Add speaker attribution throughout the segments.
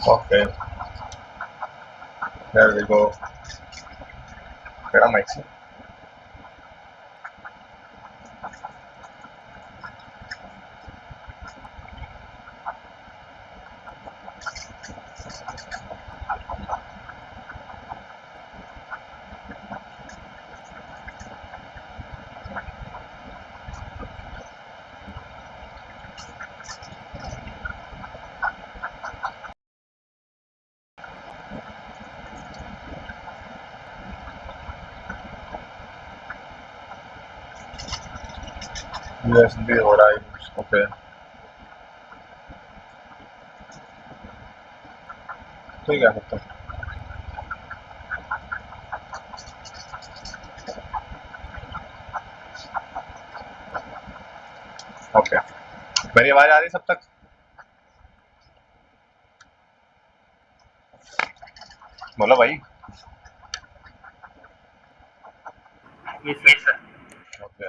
Speaker 1: Okay, there we go. Where am I? USB हो रहा है यूज। ओके, ठीक है सकते ओके। मेरी आवाज आ रही है सब तक? बोलो भाई।
Speaker 2: ये सर।
Speaker 1: ओके,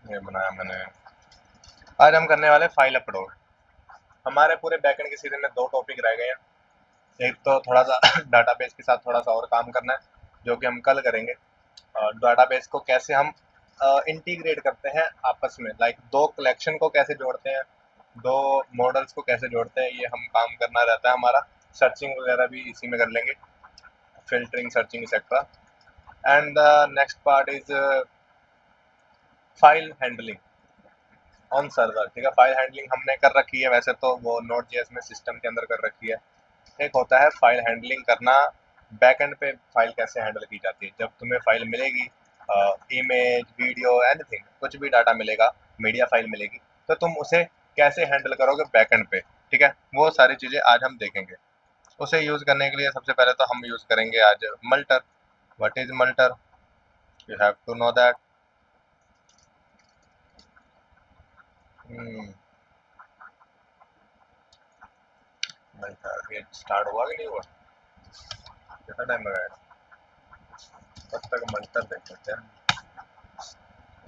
Speaker 1: ये बनाया मैंने। आज हम करने वाले फाइल अपलोड। हमारे पूरे बैकएंड के सीरीज में दो टॉपिक रह गए हैं। एक तो थोड़ा सा डाटाबेस के साथ थोड़ा सा और काम करना है, जो कि हम कल करेंगे। डाटाबेस को कैसे हम इंटीग्रेट करते हैं आपस में, लाइक दो कलेक्शन को कैसे जोड़ते हैं, दो मॉडल्स को कैसे जोड़ते हैं, ये हम काम करना रहता है हमारा। सर्चिंग वगैरह भी इसी में कर लेंगे, filtering, searching etcetera. And the next part is file handling on server. ठीक है, फाइल हैंडलिंग हमने कर रखी है वैसे तो, वो नोट जेएस में सिस्टम के अंदर कर रखी है। एक होता है फाइल हैंडलिंग करना, बैकएंड पे फाइल कैसे हैंडल की जाती है। जब तुम्हें फाइल मिलेगी, इमेज, वीडियो, एनीथिंग, कुछ भी डाटा मिलेगा, मीडिया फाइल मिलेगी, तो तुम उसे कैसे हैंडल करोगे बैकएंड पे। ठीक है, वो सारी चीज़ें आज हम देखेंगे। उसे यूज़ करने के लिए सबसे पहले तो हम यूज़ करेंगे आज Multer. What is Multer? You have to know that. Multer ये स्टार्ट हुआ कि नहीं हुआ? कितना टाइम लगाएगा? तब तक मल्टर देख लेते हैं।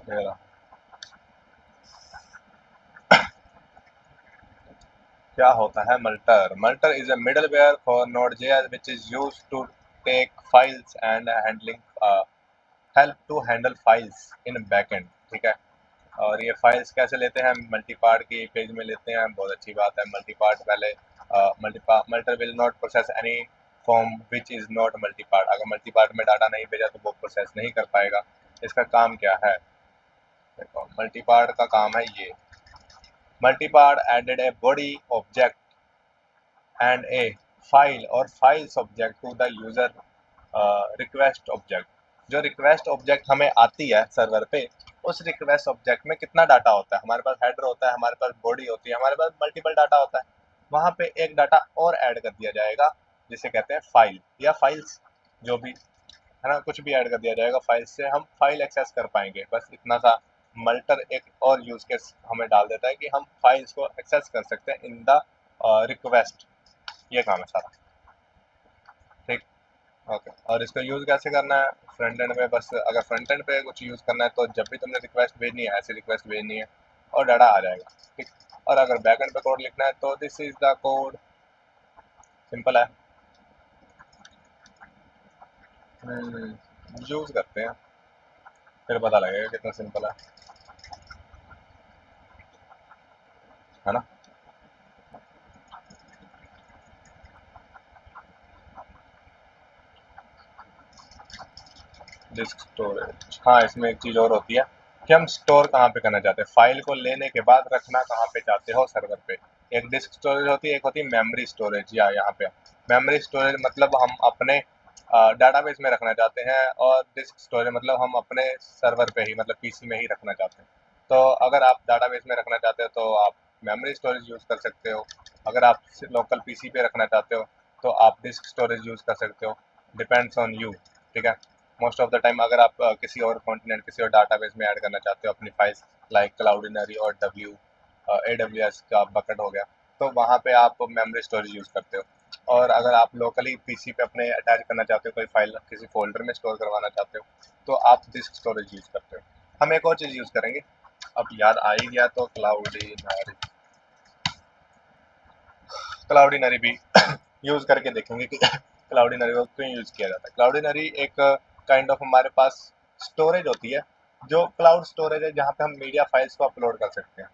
Speaker 1: ये रहा। क्या होता है Multer? Multer is a middleware for Node.js which is used to take files and handling help to handle files in backend। ठीक है, और ये फाइल्स कैसे लेते हैं? मल्टी पार्ट की पेज में लेते हैं। बहुत अच्छी बात है। मल्टी पार्ट पहले Multer will not process any form which is not multipart. अगर मल्टी पार्ट में डाटा नहीं भेजा तो वो प्रोसेस नहीं कर पाएगा। इसका काम क्या है? देखो, मल्टी पार्ट का काम है ये। Multi part added a body object and a file or files object to the user request object। जो रिक्वेस्ट ऑब्जेक्ट हमें आती है सर्वर पे, उस रिक्वेस्ट ऑब्जेक्ट में कितना डाटा होता है? हमारे पास हेडर होता है, हमारे पास बॉडी होती है, हमारे पास मल्टीपल डाटा होता है। वहाँ पे एक डाटा और ऐड कर दिया जाएगा, जिसे कहते हैं फाइल या फाइल्स, जो भी है ना, कुछ भी ऐड कर दिया जाएगा। फाइल्स से हम फाइल एक्सेस कर पाएंगे, बस इतना सा। मल्टर एक और यूज केस हमें डाल देता है कि हम फाइल्स को एक्सेस कर सकते हैं इन द रिक्वेस्ट। ये काम है सारा। ठीक, ओके। और इसका यूज़ कैसे करना है? फ्रंट एंड में बस, अगर फ्रंट एंड पे कुछ यूज़ करना है तो जब भी तुमने रिक्वेस्ट भेजनी है, ऐसी रिक्वेस्ट भेजनी है और डाटा आ जाएगा। ठीक, और अगर बैक एंड पे कोड लिखना है तो this is the code. Simple है। यूज़ करते हैं, फिर पता लगेगा कितना सिंपल है ना। डिस्क स्टोरेज, हाँ, इसमें एक चीज़ और होती है कि हम स्टोर कहाँ पे करना चाहते हैं। फाइल को लेने के बाद रखना कहाँ पे चाहते हो सर्वर पे। एक डिस्क स्टोरेज होती है, एक होती है मेमोरी स्टोरेज। या यहाँ पे मेमोरी स्टोरेज मतलब हम अपने डाटाबेस में रखना चाहते हैं, और डिस्क स्टोरेज मतलब हम अपने सर्वर पे ही, मतलब पीसी में ही रखना चाहते हैं। तो अगर आप डाटाबेस में रखना चाहते हो तो आप मेमोरी स्टोरेज यूज़ कर सकते हो। अगर आप लोकल पीसी पे रखना चाहते हो तो आप डिस्क स्टोरेज यूज़ कर सकते हो। Depends on you. ठीक है, मोस्ट ऑफ द टाइम अगर आप किसी और कॉन्टिनेंट, किसी और डाटाबेस में ऐड करना चाहते हो अपनी फाइल्स, लाइक क्लाउडिनरी और AWS का बकेट हो गया, तो वहाँ पे आप मेमोरी स्टोरेज यूज़ करते हो। और अगर आप लोकली पीसी पे अपने अटैच करना चाहते हो, कोई फाइल किसी फोल्डर में स्टोर करवाना चाहते हो, तो आप डिस्क स्टोरेज यूज़ करते हो। हम एक और चीज़ यूज़ करेंगे, अब याद आ ही गया तो, क्लाउडिनरी। क्लाउडिनरी भी यूज करके देखेंगे कि क्लाउडिनरी को क्यों यूज किया जाता है। क्लाउडिनरी एक काइंड ऑफ हमारे पास स्टोरेज होती है, जो क्लाउड स्टोरेज है, जहाँ पे हम मीडिया फाइल्स को अपलोड कर सकते हैं।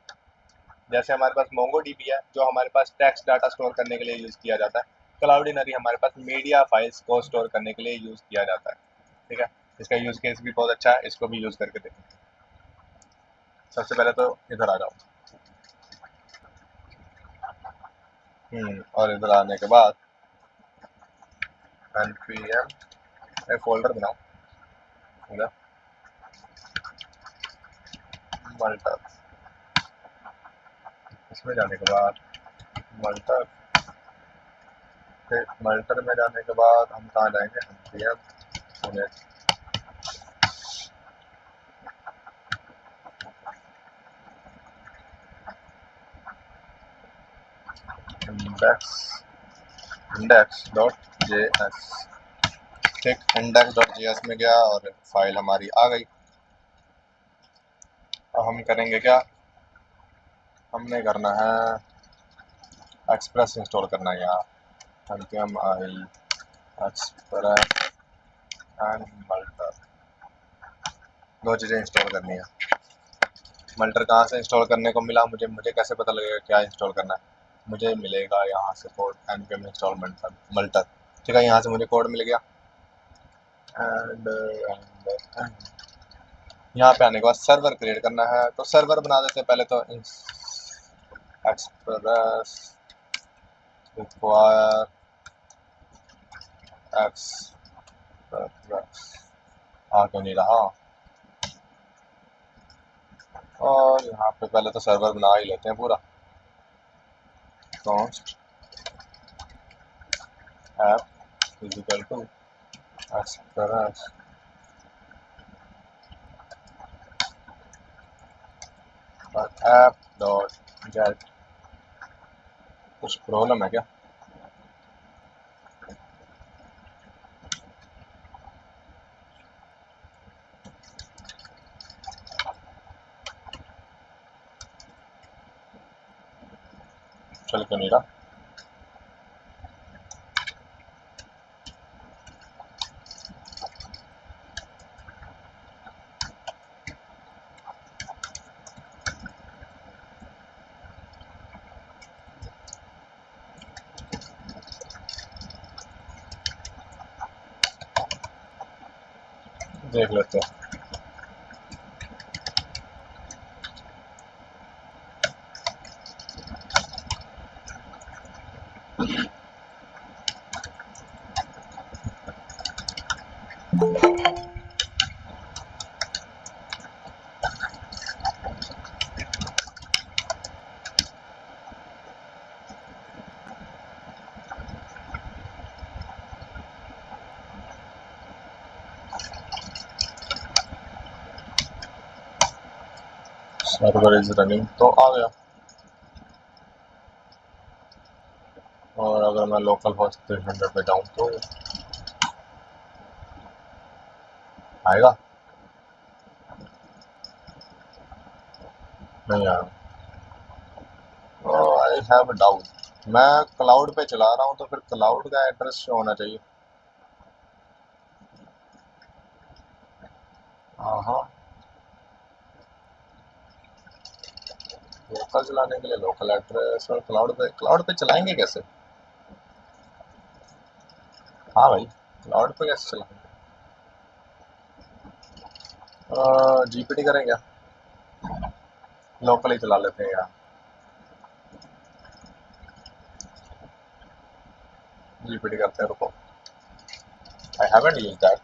Speaker 1: जैसे हमारे पास मोंगोडीबी है जो हमारे पास टेक्स्ट डाटा स्टोर करने के लिए यूज किया जाता है, क्लाउडिनरी हमारे पास मीडिया फाइल्स को स्टोर करने के लिए यूज किया जाता है। ठीक है, इसका यूज केस भी बहुत अच्छा है, इसको भी यूज करके देखें। सबसे पहले तो इधर आ जाओ, और इधर आने के बाद npm एक फोल्डर बनाओ इधर, मल्टर। इसमें जाने के बाद मल्टर, फिर मल्टर में जाने के बाद हम कहाँ जाएंगे, npm index.js। ठीक, index.js में गया और फाइल हमारी आ गई। अब हम करेंगे क्या, हमने करना है एक्सप्रेस इंस्टॉल करना है यहाँ, npm i एक्सप्रेस एंड मल्टर, दो चीज़ें इंस्टॉल करनी है। मल्टर कहाँ से इंस्टॉल करने को मिला मुझे, कैसे पता लगेगा क्या इंस्टॉल करना है? मुझे मिलेगा यहाँ से कोड npm इंस्टॉल मल्टर। ठीक है, यहाँ से मुझे कोड मिल गया। एंड यहाँ पे आने के बाद सर्वर क्रिएट करना है, तो सर्वर बना देते हैं पहले तो। एक्सप्रेस रिक्वायर एक्सप्रेस, आ क्यों नहीं रहा? और यहाँ पे पहले तो सर्वर बना ही लेते हैं पूरा। const app is equal to express app dot get। कुछ प्रॉब्लम है क्या? चल क्यों नहीं रहा? देख लेते हैं। सर्वर इज रनिंग तो आ गया। और अगर मैं लोकल होस्ट 300 पे जाऊँ तो आएगा? नहीं आया। आई हैव अ डाउट, मैं क्लाउड पे चला रहा हूँ तो फिर क्लाउड का एड्रेस शो होना चाहिए। हाँ, लोकल चलाने के लिए लोकल एड्रेस, और क्लाउड पे चलाएंगे कैसे? हाँ भाई, क्लाउड पे कैसे चलाएंगे? जीपीटी करेंगे, लोकल ही चला लेते हैं यार। जीपीटी करते हैं, रुको। I haven't used that.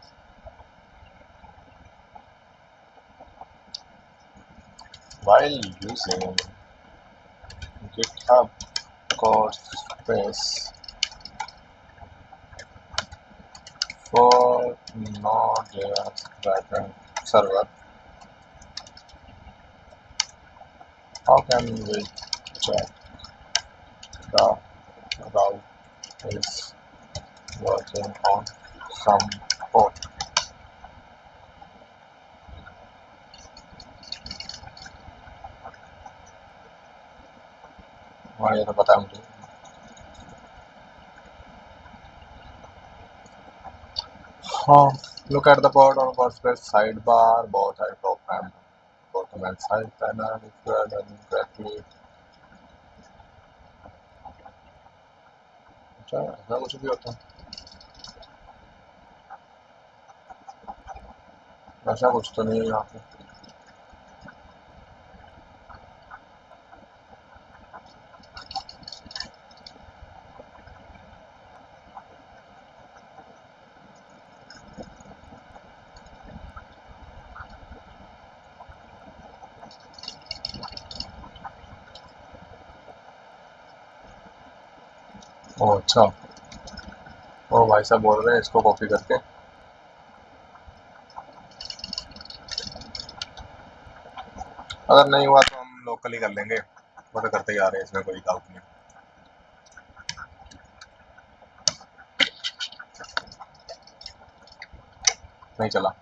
Speaker 1: while using GitHub Codespace for Node.js backend server, how can we check the route is working on some port? हाँ, ये तो पता है मुझे। हाँ, look at the board on Workspace sidebar, both are program. Go to my side panel, if you are done graduate. अच्छा, ऐसा कुछ भी होता है? ऐसा कुछ तो नहीं है यहाँ पे। ओह अच्छा, ओ भाई साहब बोल रहे हैं इसको कॉपी करके। अगर नहीं हुआ तो हम लोकली कर लेंगे, वो तो करते ही आ रहे हैं, इसमें कोई डाउट नहीं। नहीं चला।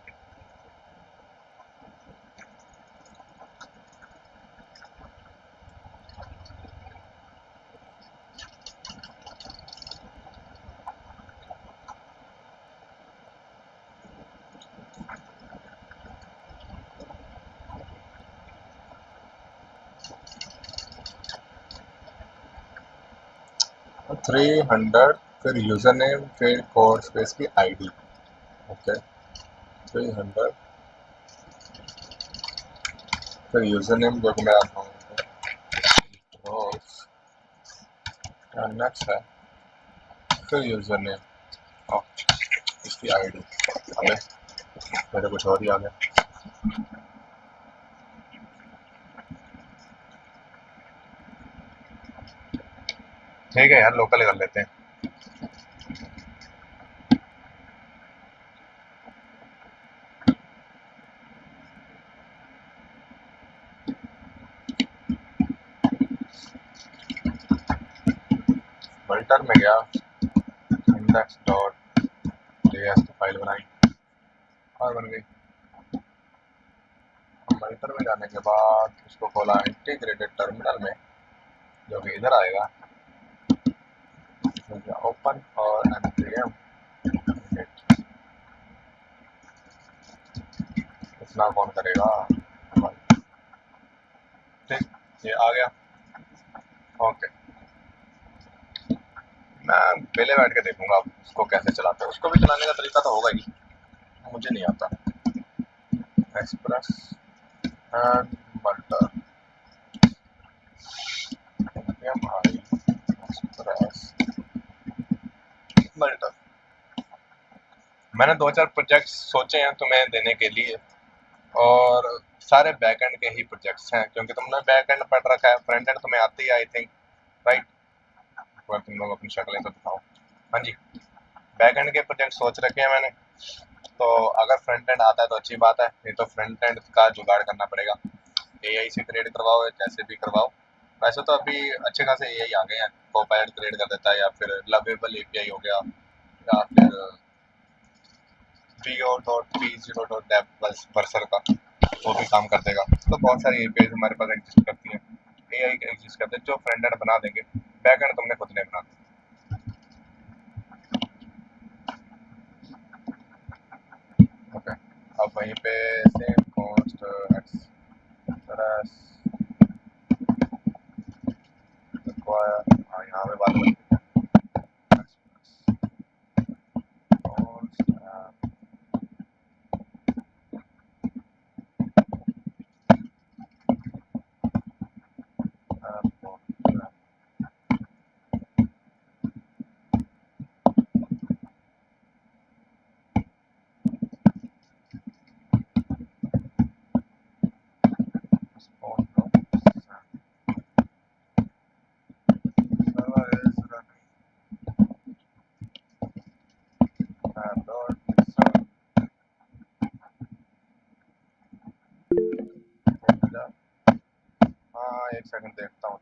Speaker 1: तो 300 फिर यूजर नेम फिर कोड स्पेस की आईडी। ओके, 300 फिर यूजर नेम जो कि मैं आता हूँ नेक्स्ट है, फिर यूजर नेम और इसकी आईडी। अबे मेरे कुछ और ही आ गया। ठीक है यार, लोकल कर लेते हैं। मल्टर में गया, इंडेक्स डॉट जेएस की फाइल बनाई और बन गई। मल्टर में जाने के बाद उसको खोला इंटीग्रेटेड टर्मिनल में, जो कि इधर आएगा। ओपन और npm इतना कौन करेगा। ठीक, ये आ गया। ओके, मैं पहले बैठ के देखूंगा अब उसको कैसे चलाते हैं। उसको भी चलाने का तरीका तो होगा ही, मुझे नहीं आता। Express and Multer, Express Multer. मैंने 2-4 प्रोजेक्ट्स सोचे हैं तुम्हें देने के लिए, और सारे बैकएंड के ही प्रोजेक्ट्स हैं, क्योंकि तुमने बैकएंड पढ़ रखा है, फ्रंट एंड तुम्हें आती है आई थिंक, राइट। तुम लोग अपनी शक्लें तो दिखाओ। हाँ जी, बैकएंड के प्रोजेक्ट सोच रखे हैं मैंने। तो अगर फ्रंट एंड आता है तो अच्छी बात है, नहीं तो फ्रंट एंड का जुगाड़ करना पड़ेगा। एआई से क्रिएट करवाओ या जैसे भी करवाओ। वैसे तो अभी अच्छे खासे एआई आ गए हैं, कोपायलट क्रिएट कर देता है, या फिर लवेबल एपीआई हो गया, या फिर vo.p0.dev वर्सर का, वो भी काम कर देगा। तो बहुत सारी एपीआई हमारे पास एग्जिस्ट करती हैं, एआई एग्जिस्ट करते हैं जो फ्रंट एंड बना देंगे, बैक एंड तुमने खुद नहीं बना। ओके, अब वहीं पे सेम कॉस्ट एक्सप्रेस रिक्वायर, हाँ यहाँ पे बात करते हैं। हाँ एक सेकंड, देखता हूँ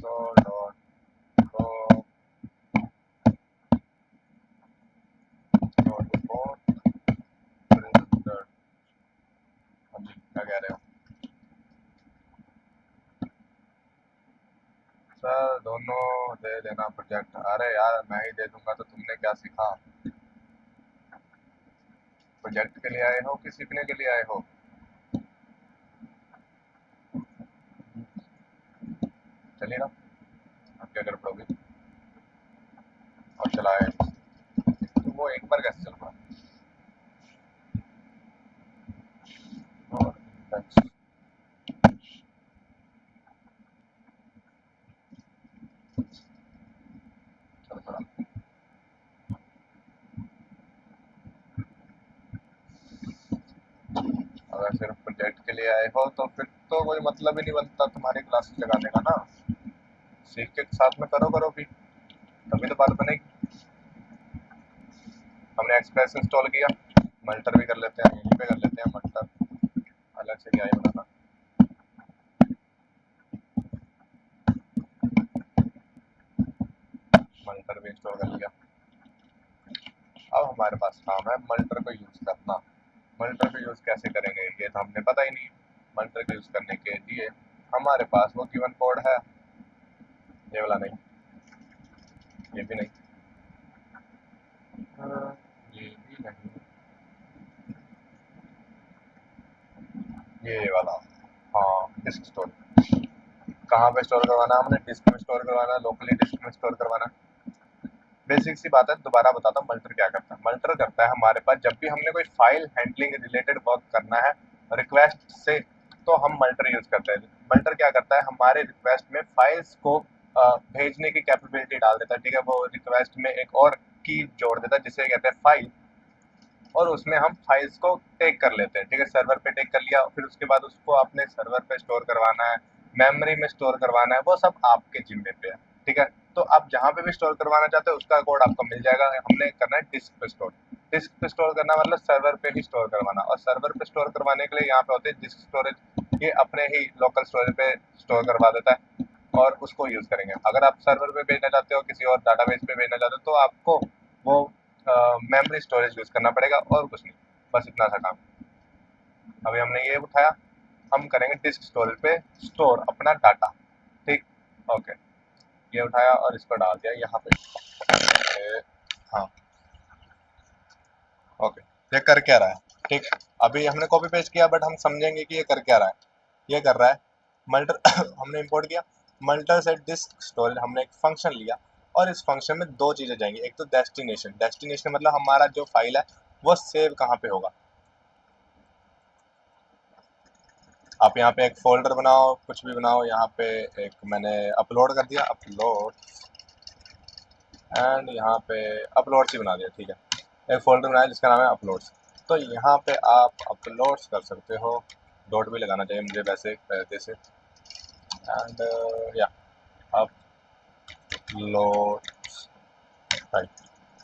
Speaker 1: console dot log dot report 300। हाँ जी, क्या कह रहे हो सर? दोनों दे देना प्रोजेक्ट। अरे यार मैं ही दे दूंगा तो तुमने क्या सीखा। प्रोजेक्ट के लिए आए हो कि सीखने के लिए आए हो? चलिए ना, आप क्या कर पाओगे? और चलाए तो वो एक बार कैसे चल पड़ा? और चल पड़ा। अगर सिर्फ प्रोजेक्ट के लिए आए हो तो फिर तो कोई मतलब ही नहीं बनता तुम्हारी क्लासेस लगाने का ना। सीख के साथ में करो भी, तभी तो बात बनेगी। हमने एक्सप्रेस इंस्टॉल किया, मल्टर भी कर लेते हैं, यहीं पे कर लेते हैं मल्टर, अलग से क्या ही बनाना। मल्टर भी इंस्टॉल कर लिया। अब हमारे पास काम है मल्टर को यूज करना। मल्टर को यूज कैसे करेंगे ये तो हमने पता ही नहीं। मल्टर को यूज करने के लिए हमारे पास वो गिवन कोड है, ये वाला नहीं, ये भी नहीं, ये भी नहीं, ये वाला। हाँ, डिस्क स्टोर। कहाँ पे स्टोर करवाना है? हमने डिस्क में स्टोर करवाना है, लोकली डिस्क में स्टोर करवाना है। बेसिक सी बात है, दोबारा बताता हूँ मल्टर क्या करता है। मल्टर करता है हमारे पास जब भी हमने कोई फाइल हैंडलिंग रिलेटेड वर्क करना है रिक्वेस्ट से, तो हम मल्टर यूज करते हैं। मल्टर क्या करता है, हमारे रिक्वेस्ट में फाइल्स को भेजने की कैपेबिलिटी डाल देता है। ठीक है, वो रिक्वेस्ट में एक और की जोड़ देता है जिसे कहते हैं फाइल, और उसमें हम फाइल्स को टेक कर लेते हैं। ठीक है, सर्वर पे टेक कर लिया, फिर उसके बाद उसको अपने सर्वर पे स्टोर करवाना है, मेमोरी में स्टोर करवाना है, वो सब आपके जिम्मे पे है। ठीक है, तो आप जहाँ पे भी स्टोर करवाना चाहते हो उसका कोड आपको मिल जाएगा। हमने करना है डिस्क पे स्टोर। डिस्क पे स्टोर करना मतलब सर्वर पे ही स्टोर करवाना, और सर्वर पे स्टोर करवाने के लिए यहाँ पे होते हैं डिस्क स्टोरेज, ये अपने ही लोकल स्टोरेज पे स्टोर करवा देता है और उसको यूज करेंगे। अगर आप सर्वर पे भेजना चाहते हो, किसी और डाटाबेस पे भेजना चाहते हो, तो आपको वो मेमोरी स्टोरेज यूज करना पड़ेगा और कुछ नहीं, बस इतना सा काम। अभी हमने ये उठाया, हम करेंगे डिस्क स्टोरेज पे स्टोर अपना डाटा। ठीक, ओके, ये उठाया और इसको डाल दिया यहाँ पे। हाँ, ओके, ये कर क्या रहा है? ठीक, अभी हमने कॉपी पेस्ट किया बट हम समझेंगे कि ये कर क्या रहा है। ये कर रहा है मल्टर हमने इंपोर्ट किया, मल्टर से डिस्क स्टोरेज हमने एक फंक्शन लिया, और इस फंक्शन में दो चीजें जाएंगी। एक तो डेस्टिनेशन, डेस्टिनेशन मतलब हमारा जो फाइल है वो सेव कहाँ पे होगा। आप यहाँ पे एक फोल्डर बनाओ, कुछ भी बनाओ, यहाँ पे एक मैंने अपलोड कर दिया, अपलोड, एंड यहाँ पे अपलोड ही बना दिया। ठीक है, एक फोल्डर बनाया जिसका नाम है अपलोड्स। तो यहाँ पे आप अपलोड्स कर सकते हो, डॉट भी लगाना चाहिए मुझे वैसे पहले से, एंड या अपलोड्स, राइट,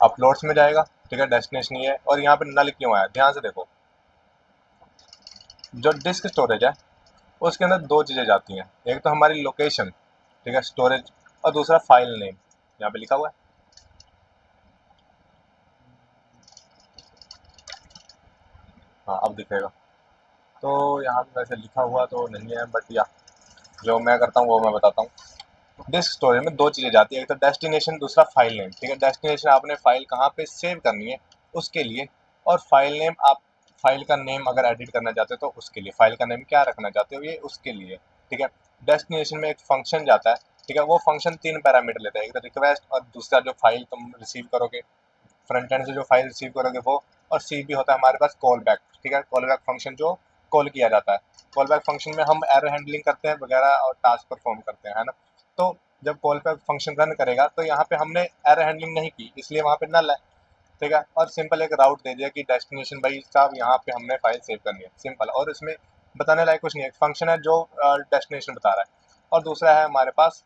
Speaker 1: अपलोड्स में जाएगा। ठीक है, डेस्टिनेशन ये है, और यहाँ पे नल क्यों आया ध्यान से देखो। जो डिस्क स्टोरेज है उसके अंदर दो चीज़ें जाती हैं, एक तो हमारी लोकेशन, ठीक है, स्टोरेज, और दूसरा फाइल नेम, यहाँ पे लिखा हुआ है। हाँ, अब दिखेगा। तो यहाँ पे वैसे लिखा हुआ तो नहीं है, बट या जो मैं करता हूँ वो मैं बताता हूँ। डिस्क स्टोरेज में दो चीज़ें जाती है, एक तो डेस्टिनेशन, दूसरा फाइल नेम। ठीक है, डेस्टिनेशन आपने फाइल कहाँ पे सेव करनी है उसके लिए, और फाइल नेम आप फाइल का नेम अगर एडिट करना चाहते हो तो उसके लिए, फाइल का नेम क्या रखना चाहते हो ये उसके लिए। ठीक है, डेस्टिनेशन में एक फंक्शन जाता है। ठीक है, वो फंक्शन तीन पैरामीटर लेता है, एक तो रिक्वेस्ट, और दूसरा जो फाइल तुम रिसीव करोगे फ्रंट एंड से जो फाइल रिसीव करोगे वो, और सी भी होता है हमारे पास कॉल बैक। ठीक है, कॉल बैक फंक्शन जो कॉल किया जाता है। कॉल बैक फंक्शन में हम एरर हैंडलिंग करते हैं वगैरह और टास्क परफॉर्म करते हैं, है ना। तो जब कॉल बैक फंक्शन रन करेगा तो यहाँ पे हमने एरर हैंडलिंग नहीं की, इसलिए वहाँ पे नल है। ठीक है, और सिंपल एक राउट दे दिया कि डेस्टिनेशन भाई साहब यहाँ पे हमने फाइल सेव करनी है, सिंपल, और इसमें बताने लायक कुछ नहीं है। एक फंक्शन है जो डेस्टिनेशन बता रहा है, और दूसरा है हमारे पास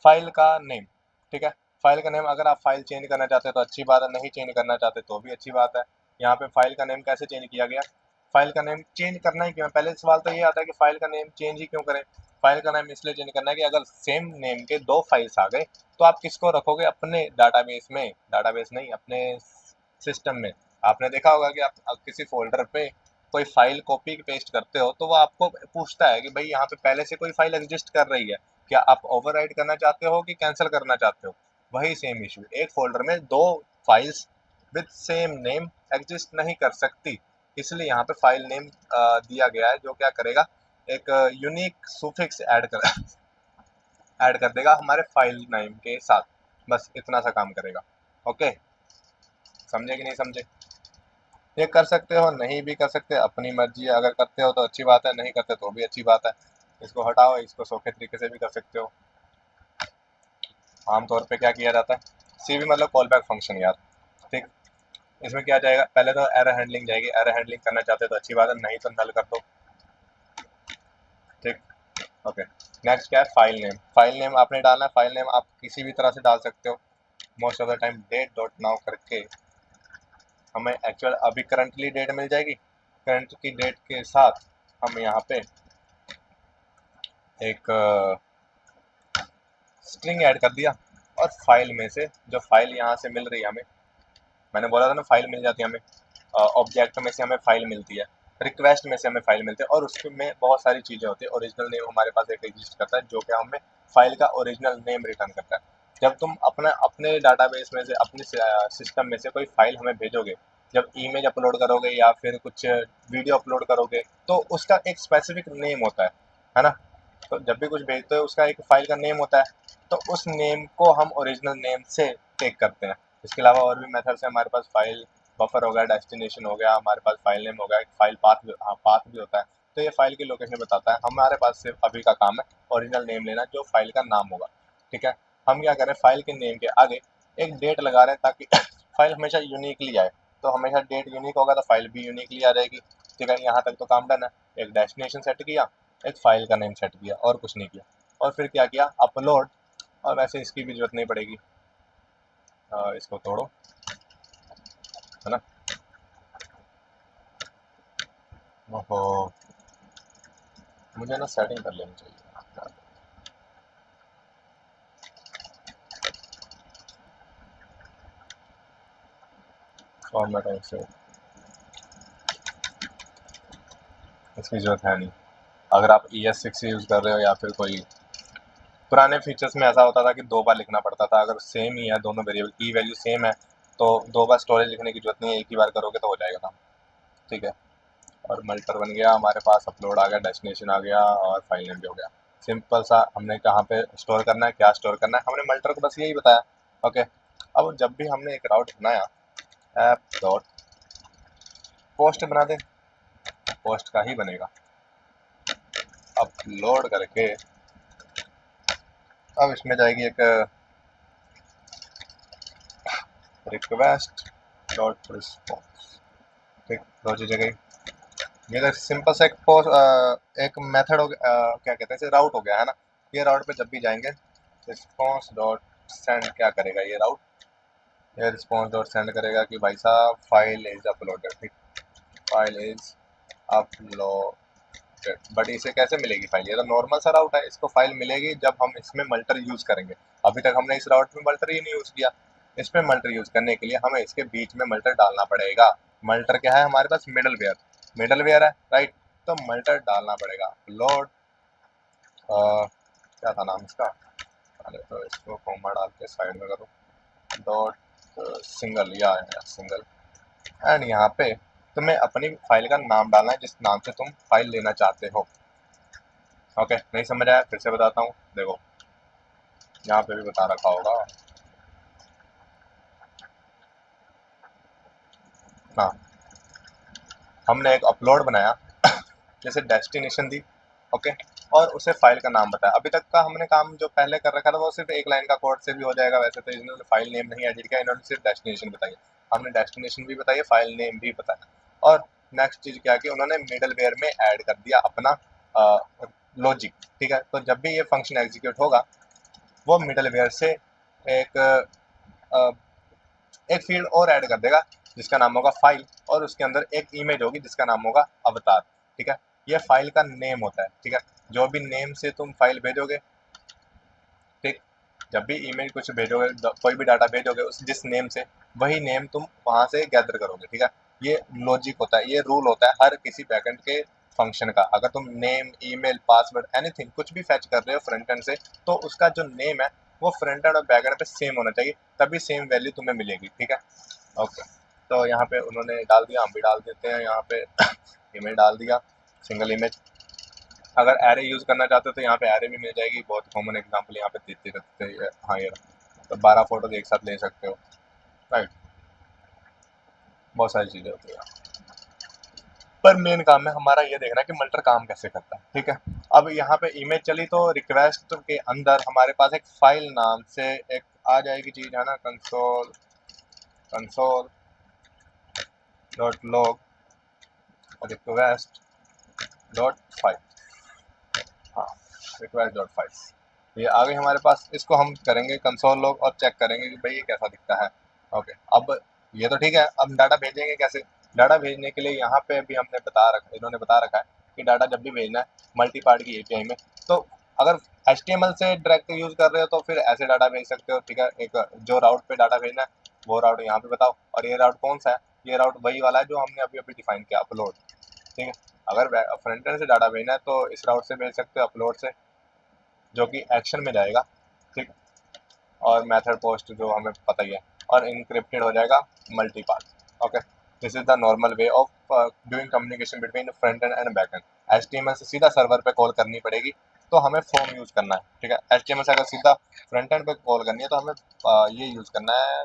Speaker 1: फाइल का नेम। ठीक है, फाइल का नेम अगर आप फाइल चेंज करना चाहते हैं तो अच्छी बात है, नहीं चेंज करना चाहते तो भी अच्छी बात है। यहाँ पे फाइल का नेम कैसे चेंज किया गया, फाइल का नेम चेंज करना ही क्यों है, पहले सवाल तो ये आता है कि फाइल का नेम चेंज ही क्यों करें। फाइल का नेम इसलिए चेंज करना है कि अगर सेम नेम के दो फाइल्स आ गए तो आप किसको रखोगे अपने डाटाबेस में, डाटाबेस नहीं अपने सिस्टम में। आपने देखा होगा कि आप किसी फोल्डर पे कोई फाइल कॉपी पेस्ट करते हो तो वो आपको पूछता है कि भाई यहाँ पे पहले से कोई फाइल एग्जिस्ट कर रही है, क्या आप ओवरराइट करना चाहते हो कि कैंसिल करना चाहते हो। वही सेम इशू, एक फोल्डर में दो files with same name exist नहीं कर सकती, इसलिए यहाँ पे फाइल नेम दिया गया है जो क्या करेगा, एक यूनिक सुफिक्स ऐड कर देगा हमारे फाइल नेम के साथ। बस इतना सा काम करेगा। ओके, समझे कि नहीं समझे? ये कर सकते हो, नहीं भी कर सकते, अपनी मर्जी है। अगर करते हो तो अच्छी बात है, नहीं करते तो भी अच्छी बात है। इसको हटाओ, इसको सौखे तरीके से भी कर सकते हो। आमतौर पे क्या किया जाता है, सीवी मतलब कॉल बैक फंक्शन यार, ठीक। इसमें क्या जाएगा, पहले तो एरर हैंडलिंग जाएगी। एरर हैंडलिंग करना चाहते हो तो अच्छी बात है, नहीं तो नल कर दो, ठीक। ओके, नेक्स्ट क्या है, फाइल नेम। फाइल नेम आपने डालना है। फाइल नेम आप किसी भी तरह से डाल सकते हो। Most of the time date dot now करके हमें एक्चुअल अभी करंटली डेट मिल जाएगी। करंट की डेट के साथ हम यहाँ पे एक स्ट्रिंग ऐड कर दिया, और फाइल में से जो फाइल यहाँ से मिल रही है हमें, मैंने बोला था ना फाइल मिल जाती है हमें, ऑब्जेक्ट में से हमें फाइल मिलती है, रिक्वेस्ट में से हमें फाइल मिलती है, और उसमें बहुत सारी चीज़ें होती है। ओरिजिनल नेम हमारे पास एक एग्जिस्ट करता है जो कि हमें फाइल का ओरिजिनल नेम रिटर्न करता है। जब तुम अपने डाटाबेस में से, अपने सिस्टम में से कोई फाइल हमें भेजोगे, जब इमेज अपलोड करोगे या फिर कुछ वीडियो अपलोड करोगे, तो उसका एक स्पेसिफिक नेम होता है ना। तो जब भी कुछ भेजते हो उसका एक फाइल का नेम होता है, तो उस नेम को हम ओरिजिनल नेम से टेक करते हैं। इसके अलावा और भी मेथड्स हैं हमारे पास। फाइल बफर हो गया, डेस्टिनेशन हो गया, हमारे पास फाइल नेम हो गया, फाइल पाथ भी, हाँ पाथ भी होता है। तो ये फाइल की लोकेशन बताता है। हमारे पास सिर्फ अभी का काम है ओरिजिनल नेम लेना जो फाइल का नाम होगा, ठीक है। हम क्या करें, फाइल के नेम के आगे एक डेट लगा रहे हैं ताकि फाइल हमेशा यूनिकली आए। तो हमेशा डेट यूनिक होगा तो फाइल भी यूनिकली आ जाएगी, ठीक है। यहाँ तक तो काम डन है। एक डेस्टिनेशन सेट किया, एक फाइल का नेम सेट किया, और कुछ नहीं किया। और फिर क्या किया, अपलोड। और वैसे इसकी भी जरूरत नहीं पड़ेगी, इसको तोड़ो, है ना। ओहो, मुझे ना सेटिंग कर लेनी चाहिए। फॉर्मेट से इसकी जरूरत है नहीं। अगर आप ES6 यूज़ कर रहे हो या फिर कोई पुराने फीचर्स में ऐसा होता था कि 2 बार लिखना पड़ता था। अगर सेम ही है दोनों वेरिएबल की वैल्यू सेम है तो 2 बार स्टोरेज लिखने की जरूरत नहीं है, एक ही बार करोगे तो हो जाएगा काम, ठीक है। और मल्टर बन गया हमारे पास, अपलोड आ गया, डेस्टिनेशन आ गया, और फाइल नेम भी हो गया। सिंपल सा। हमने कहाँ पे स्टोर करना है, क्या स्टोर करना है, हमने मल्टर को बस यही बताया। ओके, अब जब भी हमने एक राउट बनाया, ऐप डॉट पोस्ट बना दे, पोस्ट का ही बनेगा। अपलोड करके अब इसमें जाएगी एक रिक्वेस्ट डॉट रिस्पॉन्स, ठीक। दो चीज़ें गई। ये तो सिंपल सा एक पोस्ट, एक मेथड हो गया, क्या कहते हैं इसे, राउट हो गया, है ना। ये राउट पे जब भी जाएंगे, रिस्पॉन्स डॉट सेंड क्या करेगा ये राउट, ये रिस्पॉन्स डॉट सेंड करेगा कि भाई साहब फाइल इज अपलोडेड, ठीक। File is uploaded. बट इसे कैसे मिलेगी फाइल, ये तो नॉर्मल सा राउट है। इसको फाइल मिलेगी जब हम इसमें मल्टर यूज करेंगे। अभी तक हमने इस राउट में मल्टर ही नहीं यूज किया। इसमें मल्टर यूज करने के लिए हमें इसके बीच में मल्टर डालना पड़ेगा। मल्टर क्या है हमारे पास, मिडल वेयर, मिडल वेयर है, राइट। तो मल्टर डालना पड़ेगा। अपलोड क्या था नाम इसका, अरे तो इसको कॉमा डाल के साइड में करो, डॉट सिंगल, या सिंगल। एंड यहाँ पे तुम्हें अपनी फाइल का नाम डालना है जिस नाम से तुम फाइल लेना चाहते हो। ओके, नहीं समझ आया, फिर से बताता हूँ, देखो यहाँ पे भी बता रखा होगा। हाँ, हमने एक अपलोड बनाया, जैसे डेस्टिनेशन दी, ओके, और उसे फाइल का नाम बताया। अभी तक का हमने काम जो पहले कर रखा था वो सिर्फ एक लाइन का कोड से भी हो जाएगा। वैसे तो इन्होंने फाइल नेम नहीं एडिट किया, इन्होंने सिर्फ डेस्टिनेशन बताई। हमने डेस्टिनेशन भी बताई, फाइल नेम भी बताया। और नेक्स्ट चीज़ क्या की, उन्होंने मिडल वेयर में ऐड कर दिया अपना लॉजिक, ठीक है। तो जब भी ये फंक्शन एग्जीक्यूट होगा, वो मिडल वेयर से एक एक फील्ड और ऐड कर देगा जिसका नाम होगा फाइल, और उसके अंदर एक इमेज होगी जिसका नाम होगा अवतार, ठीक है। ये फाइल का नेम होता है, ठीक है। जो भी नेम से तुम फाइल भेजोगे, ठीक, जब भी ईमेल कुछ भेजोगे, कोई भी डाटा भेजोगे उस जिस नेम से, वही नेम तुम वहां से गैदर करोगे, ठीक है। ये लॉजिक होता है, ये रूल होता है हर किसी बैकएंड के फंक्शन का। अगर तुम नेम, ईमेल, पासवर्ड, एनीथिंग कुछ भी फैच कर रहे हो फ्रंट एंड से, तो उसका जो नेम है वो फ्रंट एंड और बैक एंड पे सेम होना चाहिए, तभी सेम वैल्यू तुम्हें मिलेगी, ठीक है। ओके, तो यहाँ पे उन्होंने डाल दिया, हम भी डाल देते हैं यहाँ पे इमेज डाल दिया, सिंगल इमेज। अगर एरे यूज़ करना चाहते हो तो यहाँ पे एरे भी मिल जाएगी, बहुत कॉमन एग्जांपल यहाँ पे देते रहते हैं। हाँ ये तो 12 फोटो एक साथ ले सकते हो, राइट। बहुत सारी चीज़ें होती है, पर मेन काम है हमारा ये देखना कि मल्टर काम कैसे करता है, ठीक है। अब यहाँ पे इमेज चली तो रिक्वेस्ट के अंदर हमारे पास एक फाइल नाम से एक आ जाएगी चीज़, है ना, console dot log request dot file. हाँ, रिक्वेस्ट डॉट फाइल ये आ गई हमारे पास। इसको हम करेंगे कंसोल लॉग और चेक करेंगे कि भाई ये कैसा दिखता है। ओके, अब ये तो ठीक है, अब डाटा भेजेंगे कैसे। डाटा भेजने के लिए यहाँ पे भी इन्होंने बता रखा है कि डाटा जब भी भेजना है मल्टी पार्ट की एपीआई में, तो अगर HTML से डायरेक्ट यूज़ कर रहे हो तो फिर ऐसे डाटा भेज सकते हो, ठीक है। एक जो राउट पे डाटा भेजना है वो राउट यहाँ पे बताओ, और ये राउट कौन सा है, ये राउट वही वाला है जो हमने अभी अभी डिफाइन किया, अपलोड, ठीक है। अगर फ्रंट एंड से डाटा भेजना है तो इस राउट से भेज सकते हो, अपलोड से, जो कि एक्शन में जाएगा, ठीक। और मेथड पोस्ट जो हमें पता ही है, और इनक्रिप्टेड हो जाएगा multi part. Okay, this is the normal way of doing communication between front end back and. HTML से सीधा सर्वर पे कॉल करनी पड़ेगी तो हमें फॉर्म यूज़ करना है, ठीक है। HTML से अगर सीधा फ्रंट एंड पे कॉल करनी है तो हमें ये यूज़ करना है,